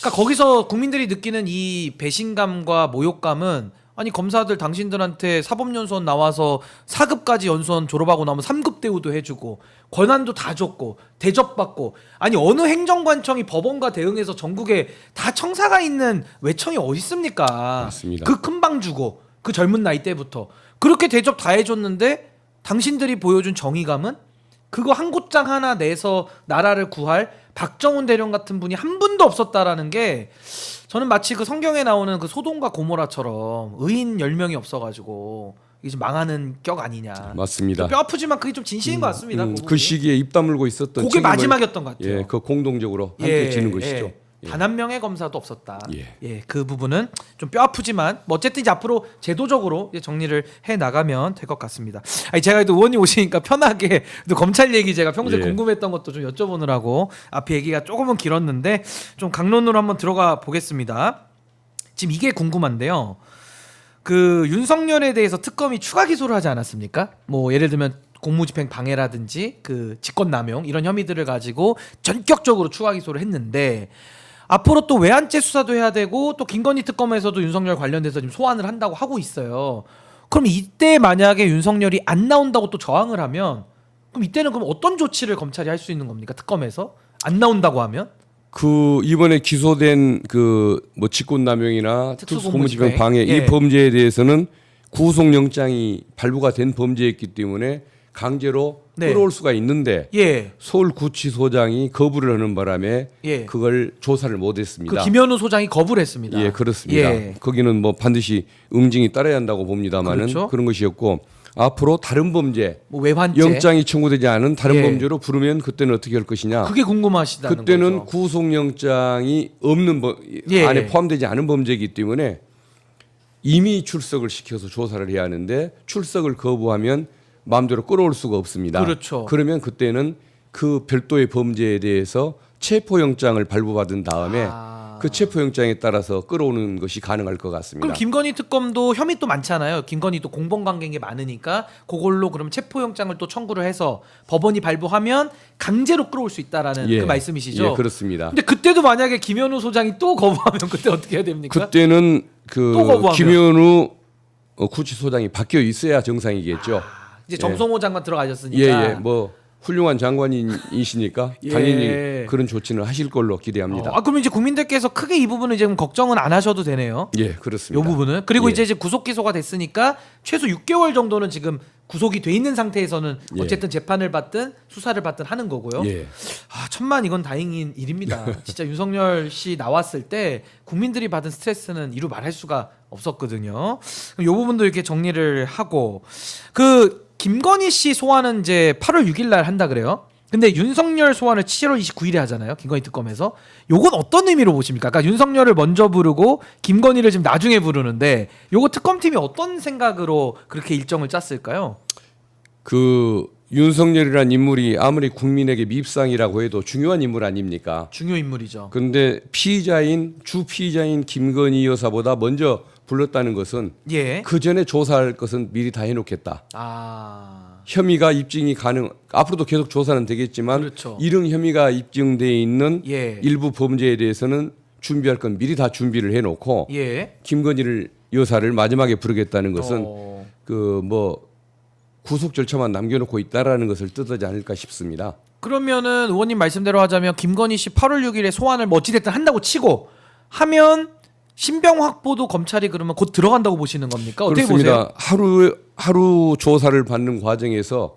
그러니까 거기서 국민들이 느끼는 이 배신감과 모욕감은 아니 검사들 당신들한테 사법연수원 나와서 4급까지 연수원 졸업하고 나면 3급 대우도 해주고 권한도 다 줬고 대접받고 아니 어느 행정관청이 법원과 대응해서 전국에 다 청사가 있는 외청이 어디 있습니까? 맞습니다. 그 큰 방 주고 그 젊은 나이 때부터 그렇게 대접 다 해줬는데 당신들이 보여준 정의감은 그거 한 곳장 하나 내서 나라를 구할 박정훈 대령 같은 분이 한 분도 없었다라는 게 저는 마치 그 성경에 나오는 그 소돔과 고모라처럼 의인 10명이 없어가지고 이게 좀 망하는 격 아니냐. 맞습니다. 뼈 아프지만 그게 좀 진실인 것 같습니다. 그 시기에 입 다물고 있었던 그게 책임을- 마지막이었던 것 같아요. 예, 그 공동적으로 함께 지는 것이죠. 예. 단 한 명의 검사도 없었다. 예. 그 부분은 좀 뼈 아프지만 뭐 어쨌든 이제 앞으로 제도적으로 이제 정리를 해 나가면 될 것 같습니다. 아니 제가 또 의원님 오시니까 편하게 또 검찰 얘기 제가 평소에 예. 궁금했던 것도 좀 여쭤보느라고 앞에 얘기가 조금은 길었는데 좀 강론으로 한번 들어가 보겠습니다. 지금 이게 궁금한데요. 그 윤석열에 대해서 특검이 추가 기소를 하지 않았습니까? 뭐 예를 들면 공무집행 방해라든지 그 직권남용 이런 혐의들을 가지고 전격적으로 추가 기소를 했는데 앞으로 또 외환죄 수사도 해야 되고 또 김건희 특검에서도 윤석열 관련돼서 지금 소환을 한다고 하고 있어요. 그럼 이때 만약에 윤석열이 안 나온다고 또 저항을 하면 그럼 이때는 그럼 어떤 조치를 검찰이 할 수 있는 겁니까? 특검에서 안 나온다고 하면? 그 이번에 기소된 그 뭐 직권남용이나 특수고무집행 방해 예. 이 범죄에 대해서는 구속영장이 발부가 된 범죄였기 때문에 강제로 네. 끌어올 수가 있는데 예. 서울구치소장이 거부를 하는 바람에 예. 그걸 조사를 못했습니다. 그 김현우 소장이 거부를 했습니다. 예, 그렇습니다. 예. 거기는 뭐 반드시 응징이 따라야 한다고 봅니다만은 그렇죠. 그런 것이었고 앞으로 다른 범죄 뭐 외환죄 영장이 청구되지 않은 다른 예. 범죄로 부르면 그때는 어떻게 할 것이냐? 그게 궁금하시다는 그때는 거죠. 구속영장이 없는 예. 안에 포함되지 않은 범죄이기 때문에 이미 출석을 시켜서 조사를 해야 하는데 출석을 거부하면 마음대로 끌어올 수가 없습니다. 그렇죠. 그러면 그때는 그 별도의 범죄에 대해서 체포영장을 발부받은 다음에 그 체포영장에 따라서 끌어오는 것이 가능할 것 같습니다. 그럼 김건희 특검도 혐의 또 많잖아요. 김건희도 공범관계인 게 많으니까 그걸로 그럼 체포영장을 또 청구를 해서 법원이 발부하면 강제로 끌어올 수 있다라는 예. 그 말씀이시죠. 예, 그렇습니다. 근데 그때도 만약에 김현우 소장이 또 거부하면 그때 어떻게 해야 됩니까? 그때는 또 그 거부하면? 김현우 구치소장이 바뀌어 있어야 정상이겠죠. 이제 정성호 장관 들어가셨으니까. 예예, 뭐 훌륭한 장관이시니까 예. 당연히 그런 조치는 하실 걸로 기대합니다. 그러면 이제 국민들께서 크게 이 부분은 지금 걱정은 안 하셔도 되네요. 예, 이 그렇습니다. 부분은 그리고 예. 이제 구속 기소가 됐으니까 최소 6개월 정도는 지금 구속이 돼 있는 상태에서는 예. 어쨌든 재판을 받든 수사를 받든 하는 거고요. 예. 천만 이건 다행인 일입니다. 진짜 윤석열 씨 나왔을 때 국민들이 받은 스트레스는 이루 말할 수가 없었거든요. 이 부분도 이렇게 정리를 하고 그 김건희 씨 소환은 이제 8월 6일 날 한다 그래요. 근데 윤석열 소환을 7월 29일에 하잖아요. 김건희 특검에서. 요건 어떤 의미로 보십니까? 그러니까 윤석열을 먼저 부르고 김건희를 지금 나중에 부르는데 요거 특검팀이 어떤 생각으로 그렇게 일정을 짰을까요? 그 윤석열이란 인물이 아무리 국민에게 밉상이라고 해도 중요한 인물 아닙니까? 중요 인물이죠. 근데 주 피의자인 김건희 여사보다 먼저 불렀다는 것은 예. 그 전에 조사할 것은 미리 다 해놓겠다. 혐의가 입증이 앞으로도 계속 조사는 되겠지만 그렇죠. 이런 혐의가 입증돼 있는 예. 일부 범죄에 대해서는 준비할 건 미리 다 준비를 해놓고 예. 김건희를 여사를 마지막에 부르겠다는 것은 그 뭐 구속 절차만 남겨놓고 있다라는 것을 뜻하지 않을까 싶습니다. 그러면은 의원님 말씀대로 하자면 김건희 씨 8월 6일에 소환을 뭐 어찌됐든 한다고 치고 하면 신병 확보도 검찰이 그러면 곧 들어간다고 보시는 겁니까? 어떻게 그렇습니다. 보세요? 하루 조사를 받는 과정에서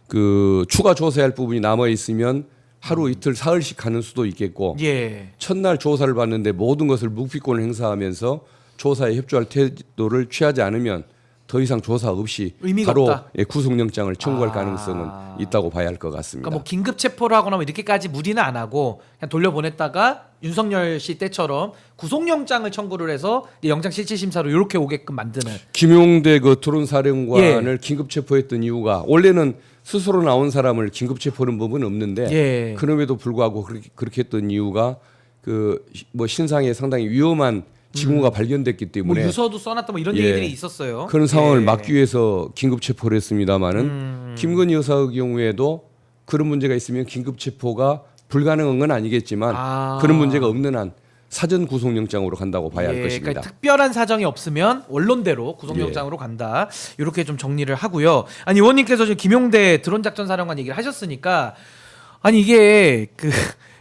그 추가 조사할 부분이 남아 있으면 하루 이틀 사흘씩 가는 수도 있겠고 예. 첫날 조사를 받는데 모든 것을 묵비권을 행사하면서 조사에 협조할 태도를 취하지 않으면 더 이상 조사 없이 의미가 바로 없다. 구속영장을 청구할 가능성은 있다고 봐야 할 것 같습니다. 그러니까 뭐 긴급 체포를 하거나 뭐 이렇게까지 무리는 안 하고 그냥 돌려보냈다가 윤석열 씨 때처럼 구속영장을 청구를 해서 이제 영장 실질 심사로 이렇게 오게끔 만드는. 김용대 그 토론 사령관을 예. 긴급 체포했던 이유가 원래는 스스로 나온 사람을 긴급 체포하는 법은 없는데 예. 그럼에도 불구하고 그렇게 했던 이유가 그 뭐 신상에 상당히 위험한 징후가 발견됐기 뭐 때문에 유서도 써놨다 뭐 이런 예. 얘기들이 있었어요. 그런 상황을 예. 막기 위해서 긴급 체포를 했습니다마는 김건희 여사의 경우에도 그런 문제가 있으면 긴급 체포가 불가능한 건 아니겠지만 그런 문제가 없는 한 사전 구속영장으로 간다고 봐야 할 것입니다. 그러니까 특별한 사정이 없으면 원론대로 구속영장으로 간다. 이렇게 좀 정리를 하고요. 아니 의원님께서 지금 김용대 드론작전사령관 얘기를 하셨으니까 아니 이게 그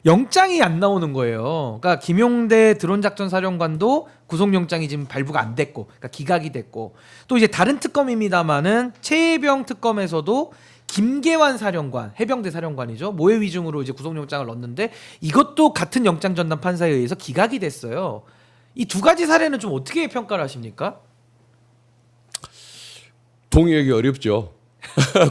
영장이 안 나오는 거예요. 그러니까 김용대 드론작전사령관도 구속영장이 지금 발부가 안 됐고, 그러니까 기각이 됐고, 또 이제 다른 특검입니다만은 최혜병 특검에서도 김계환 사령관, 해병대 사령관이죠. 모해 위증으로 이제 구속영장을 넣었는데 이것도 같은 영장 전담 판사에 의해서 기각이 됐어요. 이 두 가지 사례는 좀 어떻게 평가를 하십니까? 동의하기 어렵죠.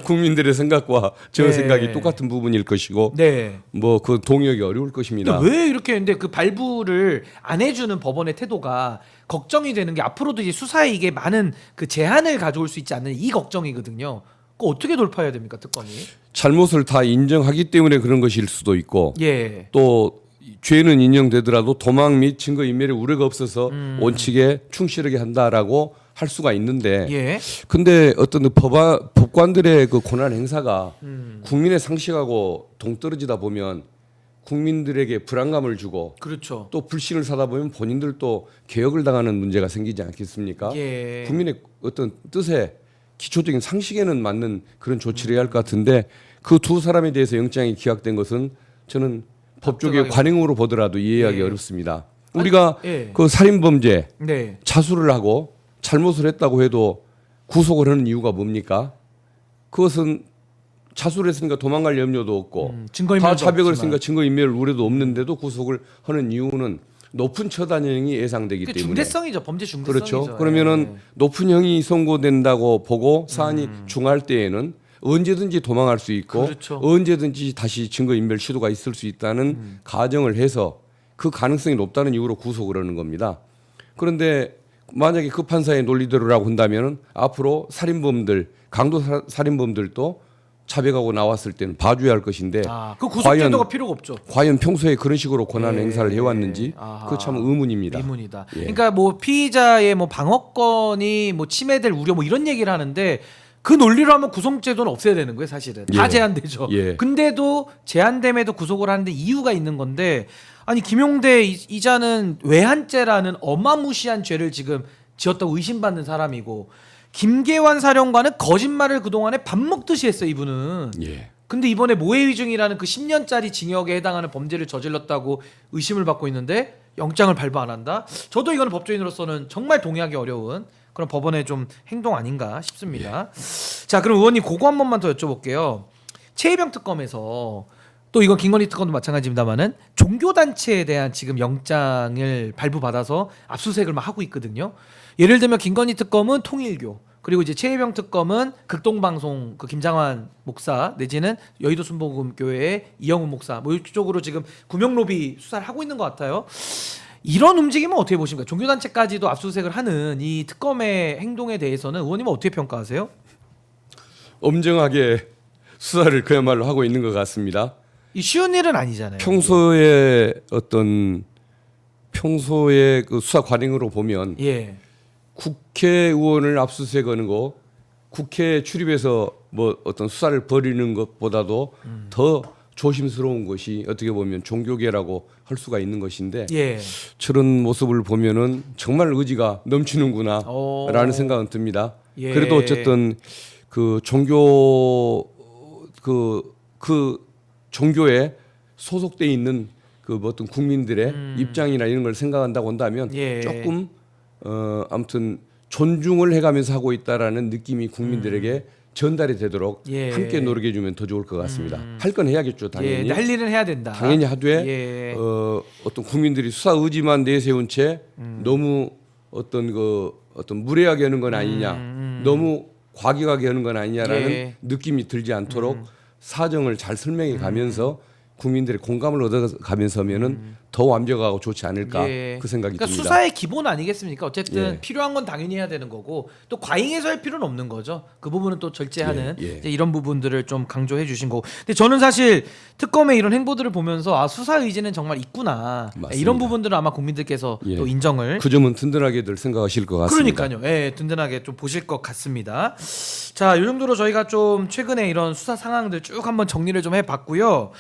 국민들의 생각과 저 네. 생각이 똑같은 부분일 것이고, 네. 뭐 그 동의하기 어려울 것입니다. 근데 왜 이렇게 했는데 그 발부를 안 해주는 법원의 태도가 걱정이 되는 게 앞으로도 이제 수사에 이게 많은 그 제한을 가져올 수 있지 않는 이 걱정이거든요. 그거 어떻게 돌파해야 됩니까, 특검이? 잘못을 다 인정하기 때문에 그런 것일 수도 있고, 예. 또 죄는 인정되더라도 도망 및 증거 인멸의 우려가 없어서 원칙에 충실하게 한다라고 할 수가 있는데, 예. 근데 어떤 그 법관들의 그 권한 행사가 국민의 상식하고 동떨어지다 보면 국민들에게 불안감을 주고 그렇죠. 또 불신을 사다 보면 본인들도 개혁을 당하는 문제가 생기지 않겠습니까? 예. 국민의 어떤 뜻에 기초적인 상식에는 맞는 그런 조치를 해야 할 것 같은데 그 두 사람에 대해서 영장이 기각된 것은 저는 법조계 답답하게- 관행으로 보더라도 이해하기 예. 어렵습니다. 우리가 예. 그 살인범죄 네. 자수를 하고 잘못을 했다고 해도 구속을 하는 이유가 뭡니까? 그것은 자수를 했으니까 도망갈 염려도 없고 다 증거인멸도 자백을 없지만. 했으니까 증거인멸 우려도 없는데도 구속을 하는 이유는 높은 처단형이 예상되기 그 때문에 중대성이죠. 범죄 중대성이죠. 그렇죠. 그러면은 예. 높은 형이 선고된다고 보고 사안이 중할 때에는 언제든지 도망할 수 있고 그렇죠. 언제든지 다시 증거인멸 시도가 있을 수 있다는 가정을 해서 그 가능성이 높다는 이유로 구속을 하는 겁니다. 그런데 만약에 그 판사의 논리대로라고 한다면은 앞으로 살인범들, 강도 살인범들도 자백하고 나왔을 때는 봐줘야 할 것인데 그 구속제도가 필요가 없죠. 과연 평소에 그런 식으로 권한 예. 행사를 해왔는지 아하. 그거 참 의문입니다. 의문이다. 예. 그러니까 뭐 피의자의 뭐 방어권이 뭐 침해될 우려 뭐 이런 얘기를 하는데 그 논리로 하면 구속제도는 없애야 되는 거예요, 사실은. 다 예. 제한되죠. 예. 근데도 제한됨에도 구속을 하는데 이유가 있는 건데 아니 김용대 이자는 외환죄라는 어마무시한 죄를 지금 지었다고 의심받는 사람이고 김계환 사령관은 거짓말을 그동안에 밥 먹듯이 했어요, 이분은. 예. 근데 이번에 모해위증이라는 그 10년짜리 징역에 해당하는 범죄를 저질렀다고 의심을 받고 있는데 영장을 발부 안 한다? 저도 이거는 법조인으로서는 정말 동의하기 어려운 그런 법원의 좀 행동 아닌가 싶습니다. 자, 그럼 의원님 그거 한 번만 더 여쭤볼게요. 최혜병 특검에서 또 이건 김건희 특검도 마찬가지입니다만은 종교단체에 대한 지금 영장을 발부받아서 압수수색을 막 하고 있거든요. 예를 들면 김건희 특검은 통일교, 그리고 이제 최혜병 특검은 극동방송 그 김장환 목사 내지는 여의도 순복음교회의 이영훈 목사 뭐 이쪽으로 지금 구명로비 수사를 하고 있는 것 같아요. 이런 움직임은 어떻게 보십니까? 종교단체까지도 압수수색을 하는 이 특검의 행동에 대해서는 의원님은 어떻게 평가하세요? 엄정하게 수사를 그야말로 하고 있는 것 같습니다. 이 쉬운 일은 아니잖아요. 평소에 그 수사 관행으로 보면 예. 국회의원을 압수수색하는 거, 국회 출입해서 뭐 어떤 수사를 벌이는 것보다도 더 조심스러운 것이 어떻게 보면 종교계라고 할 수가 있는 것인데 예. 저런 모습을 보면은 정말 의지가 넘치는구나라는 생각은 듭니다. 예. 그래도 어쨌든 그 종교 그 종교에 소속돼 있는 그 어떤 국민들의 입장이나 이런 걸 생각한다고 한다면 예. 조금 아무튼 존중을 해가면서 하고 있다라는 느낌이 국민들에게 전달이 되도록 예. 함께 노력해주면 더 좋을 것 같습니다. 할 건 해야겠죠, 당연히. 예. 할 일은 해야 된다. 당연히 하되 예. 어떤 국민들이 수사 의지만 내세운 채 너무 어떤 무례하게 하는 건 아니냐, 너무 과격하게 하는 건 아니냐라는 예. 느낌이 들지 않도록 사정을 잘 설명해 가면서 국민들의 공감을 얻어가면서 하면은 더 완벽하고 좋지 않을까 예. 그 생각이 그러니까 듭니다. 수사의 기본 아니겠습니까? 어쨌든 예. 필요한 건 당연히 해야 되는 거고 또 과잉해서 할 필요는 없는 거죠. 그 부분은 또 절제하는 예, 예. 이제 이런 부분들을 좀 강조해 주신 거고. 근데 저는 사실 특검의 이런 행보들을 보면서 아 수사 의지는 정말 있구나. 맞습니다. 이런 부분들은 아마 국민들께서 예. 또 인정을 그 점은 든든하게들 생각하실 것 같습니다. 그러니까요. 예, 든든하게 좀 보실 것 같습니다. 자, 이 정도로 저희가 좀 최근에 이런 수사 상황들 쭉 한번 정리를 좀 해봤고요.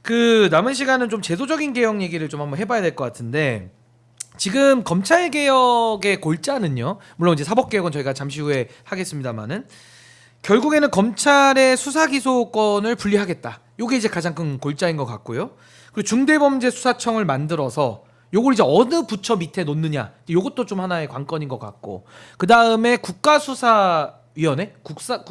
그 남은 시간은 좀 제도적인 개혁 얘기를 좀 한번 해봐야 될 것 같은데 지금 검찰 개혁의 골자는요. 물론 이제 사법 개혁은 저희가 잠시 후에 하겠습니다만은 결국에는 검찰의 수사 기소권을 분리하겠다. 요게 이제 가장 큰 골자인 것 같고요. 그리고 중대범죄수사청을 만들어서 요걸 이제 어느 부처 밑에 놓느냐. 요것도 좀 하나의 관건인 것 같고. 그 다음에 국가수사위원회,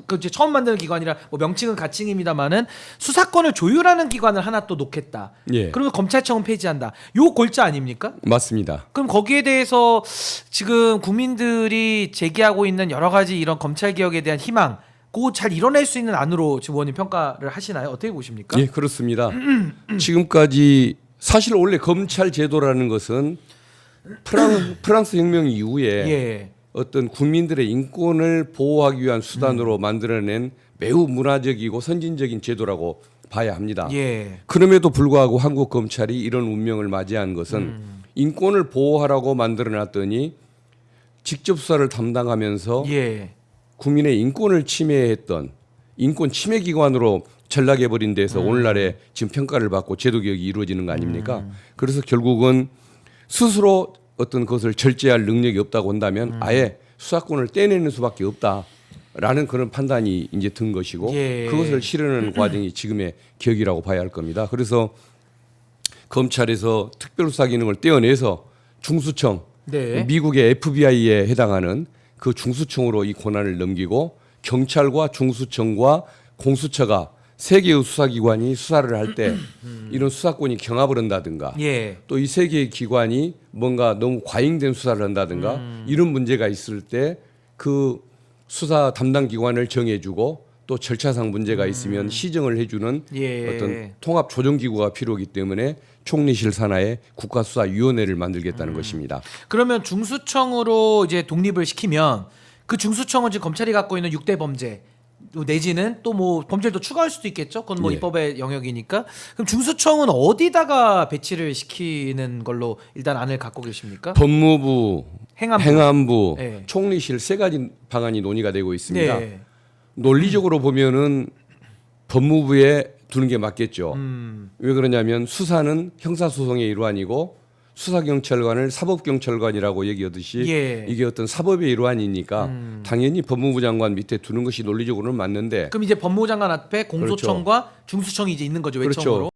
그 이제 처음 만드는 기관이라 뭐 명칭은 가칭입니다만은 수사권을 조율하는 기관을 하나 또 놓겠다. 예. 그러면 검찰청은 폐지한다. 요 골자 아닙니까? 맞습니다. 그럼 거기에 대해서 지금 국민들이 제기하고 있는 여러 가지 이런 검찰 개혁에 대한 희망, 그거 잘 이뤄낼 수 있는 안으로 지금 의원님 평가를 하시나요? 어떻게 보십니까? 예, 그렇습니다. 지금까지 사실 원래 검찰 제도라는 것은 프랑스 혁명 이후에 예. 어떤 국민들의 인권을 보호하기 위한 수단으로 만들어낸 매우 문화적이고 선진적인 제도라고 봐야 합니다. 예. 그럼에도 불구하고 한국 검찰이 이런 운명을 맞이한 것은 인권을 보호하라고 만들어놨더니 직접 수사를 담당하면서 예. 국민의 인권을 침해했던 인권 침해 기관으로 전락해버린 데서 오늘날의 지금 평가를 받고 제도 개혁이 이루어지는 거 아닙니까? 그래서 결국은 스스로 어떤 것을 절제할 능력이 없다고 한다면 아예 수사권을 떼내는 수밖에 없다라는 그런 판단이 이제 든 것이고 예. 그것을 실현하는 과정이 지금의 개혁이라고 봐야 할 겁니다. 그래서 검찰에서 특별수사 기능을 떼어내서 중수청, 네. 미국의 FBI에 해당하는 그 중수청으로 이 권한을 넘기고 경찰과 중수청과 공수처가 세 개의 수사기관이 수사를 할 때 이런 수사권이 경합을 한다든가 예. 또 이 세 개의 기관이 뭔가 너무 과잉된 수사를 한다든가 이런 문제가 있을 때 그 수사 담당 기관을 정해주고 또 절차상 문제가 있으면 시정을 해주는 예. 어떤 통합 조정 기구가 필요하기 때문에 총리실 산하에 국가수사위원회를 만들겠다는 것입니다. 그러면 중수청으로 이제 독립을 시키면 그 중수청은 지금 검찰이 갖고 있는 6대 범죄 내지는 또 뭐 범죄를 더 추가할 수도 있겠죠. 그건 뭐 예. 입법의 영역이니까. 그럼 중수청은 어디다가 배치를 시키는 걸로 일단 안을 갖고 계십니까? 법무부, 행안부, 네. 총리실 세 가지 방안이 논의가 되고 있습니다. 네. 논리적으로 보면은 법무부에 두는 게 맞겠죠. 왜 그러냐면 수사는 형사소송의 일환이고 수사경찰관을 사법경찰관이라고 얘기하듯이 예. 이게 어떤 사법의 일환이니까 당연히 법무부 장관 밑에 두는 것이 논리적으로는 맞는데 그럼 이제 법무부 장관 앞에 공소청과 중수청이 이제 있는 거죠. 외청으로. 그렇죠.